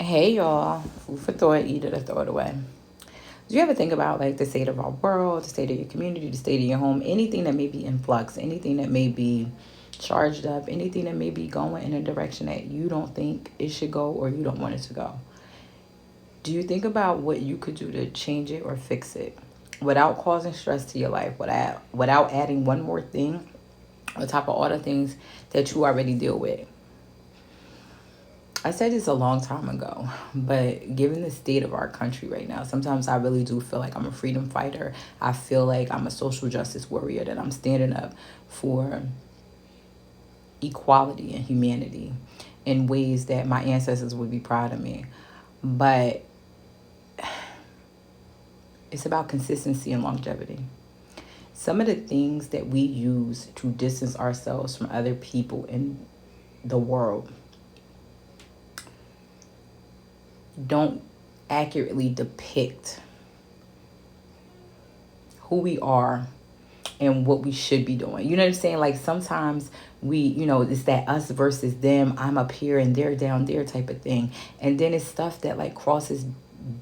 Hey y'all, food for thought, eat it or throw it away. Do you ever think about like the state of our world, the state of your community, the state of your home, anything that may be in flux, anything that may be charged up, anything that may be going in a direction that you don't think it should go or you don't want it to go? Do you think about what you could do to change it or fix it without causing stress to your life, without adding one more thing on top of all the things that you already deal with? I said this a long time ago, but given the state of our country right now, sometimes I really do feel like I'm a freedom fighter. I feel like I'm a social justice warrior, that I'm standing up for equality and humanity in ways that my ancestors would be proud of me. But it's about consistency and longevity. Some of the things that we use to distance ourselves from other people in the world don't accurately depict who we are and what we should be doing. You know what I'm saying? Like sometimes it's that us versus them. I'm up here and they're down there type of thing. And then it's stuff that like crosses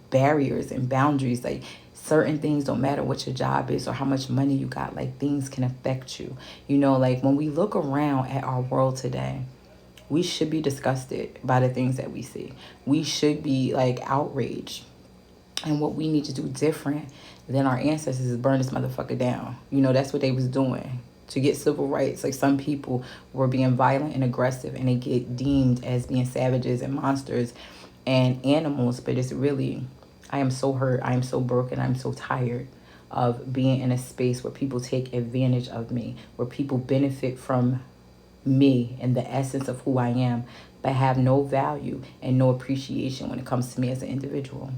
barriers and boundaries. Like certain things don't matter what your job is or how much money you got. Like things can affect you. Like when we look around at our world today, we should be disgusted by the things that we see. We should be like outraged. And what we need to do different than our ancestors is burn this motherfucker down. That's what they was doing to get civil rights. Like some people were being violent and aggressive and they get deemed as being savages and monsters and animals. But it's really, I am so hurt. I am so broken. I'm so tired of being in a space where people take advantage of me, where people benefit from me and the essence of who I am, but have no value and no appreciation when it comes to me as an individual.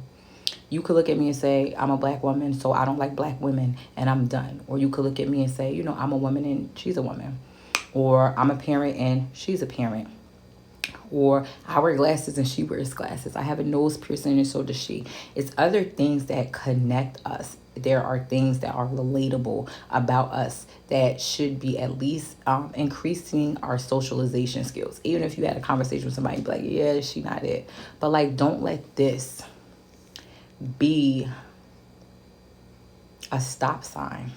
You could look at me and say, I'm a black woman, so I don't like black women, and I'm done. Or you could look at me and say, I'm a woman and she's a woman. Or I'm a parent and she's a parent. Or I wear glasses and she wears glasses. I have a nose piercing and so does she. It's other things that connect us. There are things that are relatable about us that should be at least increasing our socialization skills. Even if you had a conversation with somebody, be like, yeah, she not it. But like, don't let this be a stop sign.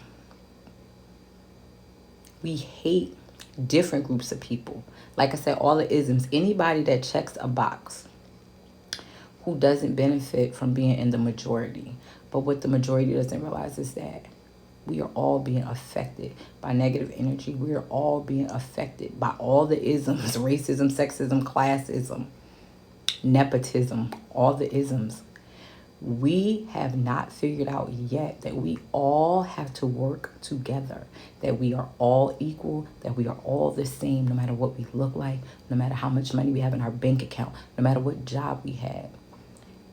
We hate different groups of people. Like I said, all the isms. Anybody that checks a box who doesn't benefit from being in the majority. But what the majority doesn't realize is that we are all being affected by negative energy. We are all being affected by all the isms, racism, sexism, classism, nepotism, all the isms. We have not figured out yet that we all have to work together, that we are all equal, that we are all the same, no matter what we look like, no matter how much money we have in our bank account, no matter what job we have.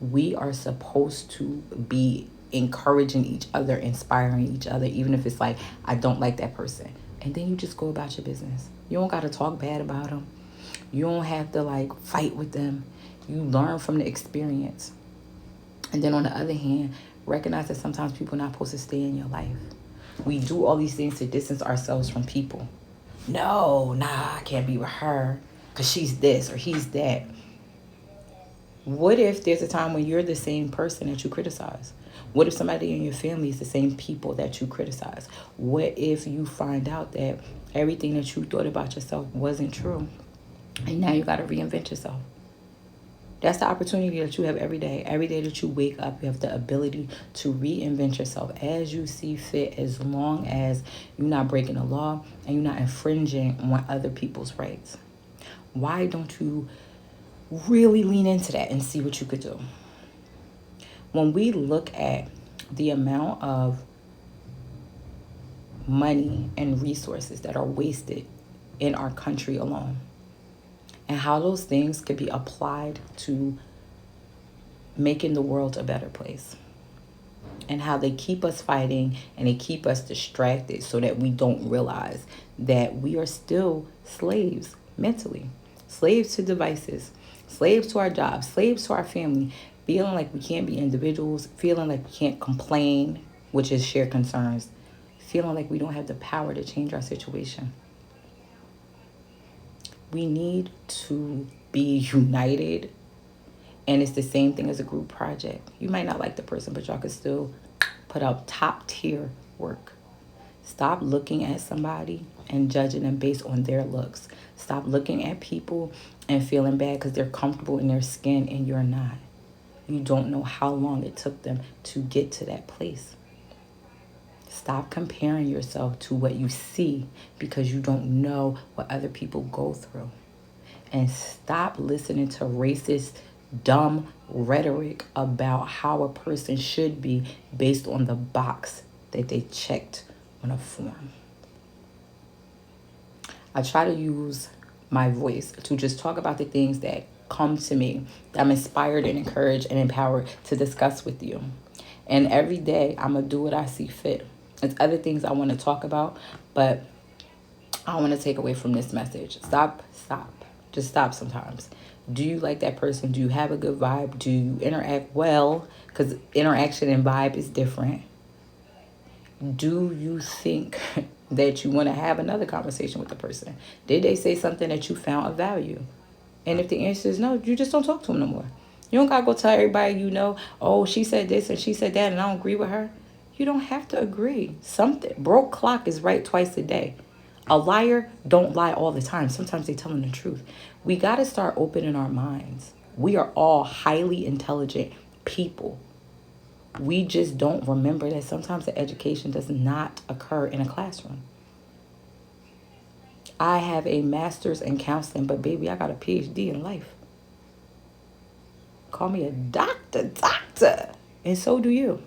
We are supposed to be encouraging each other, inspiring each other, even if it's like, I don't like that person. And then you just go about your business. You don't got to talk bad about them. You don't have to like fight with them. You learn from the experience. And then on the other hand, recognize that sometimes people are not supposed to stay in your life. We do all these things to distance ourselves from people. No, nah, I can't be with her because she's this or he's that. What if there's a time when you're the same person that you criticize? What if somebody in your family is the same people that you criticize? What if you find out that everything that you thought about yourself wasn't true? And now you got to reinvent yourself. That's the opportunity that you have every day. Every day that you wake up, you have the ability to reinvent yourself as you see fit, as long as you're not breaking the law and you're not infringing on other people's rights. Why don't you really lean into that and see what you could do? When we look at the amount of money and resources that are wasted in our country alone, and how those things could be applied to making the world a better place, and how they keep us fighting and they keep us distracted so that we don't realize that we are still slaves mentally, slaves to devices, slaves to our jobs, slaves to our family, feeling like we can't be individuals, feeling like we can't complain, which is shared concerns, feeling like we don't have the power to change our situation. We need to be united And it's the same thing as a group project. You might not like the person, but y'all can still put out top tier work. Stop looking at somebody and judging them based on their looks. Stop looking at people and feeling bad because they're comfortable in their skin and you're not. You don't know how long it took them to get to that place. Stop comparing yourself to what you see because you don't know what other people go through. And stop listening to racist, dumb rhetoric about how a person should be based on the box that they checked on a form. I try to use my voice to just talk about the things that come to me, that I'm inspired and encouraged and empowered to discuss with you. And every day I'm going to do what I see fit. There's other things I want to talk about, but I want to take away from this message. Stop. Just stop sometimes. Do you like that person? Do you have a good vibe? Do you interact well? Because interaction and vibe is different. Do you think that you want to have another conversation with the person? Did they say something that you found of value? And if the answer is no, you just don't talk to them no more. You don't got to go tell everybody you know, oh, she said this and she said that and I don't agree with her. You don't have to agree. Something broke clock is right twice a day. A liar don't lie all the time. Sometimes they telling the truth. We got to start opening our minds. We are all highly intelligent people. We just don't remember that sometimes the education does not occur in a classroom. I have a master's in counseling, but baby, I got a PhD in life. Call me a doctor. And so do you.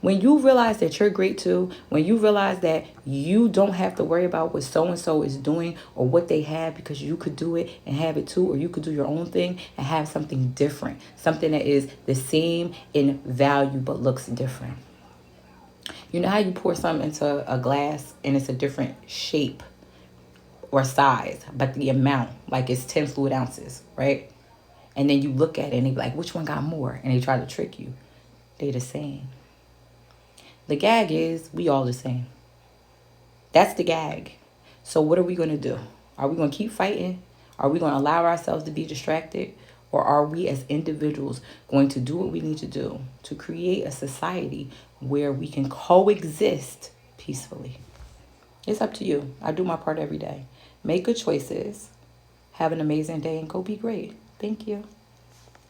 When you realize that you're great too, when you realize that you don't have to worry about what so-and-so is doing or what they have because you could do it and have it too, or you could do your own thing and have something different, something that is the same in value but looks different. You know how you pour something into a glass and it's a different shape or size, but the amount, like it's 10 fluid ounces, right? And then you look at it and they be like, which one got more? And they try to trick you. They the same. The gag is we all the same. That's the gag. So what are we going to do? Are we going to keep fighting? Are we going to allow ourselves to be distracted? Or are we as individuals going to do what we need to do to create a society where we can coexist peacefully? It's up to you. I do my part every day. Make good choices. Have an amazing day and go be great. Thank you.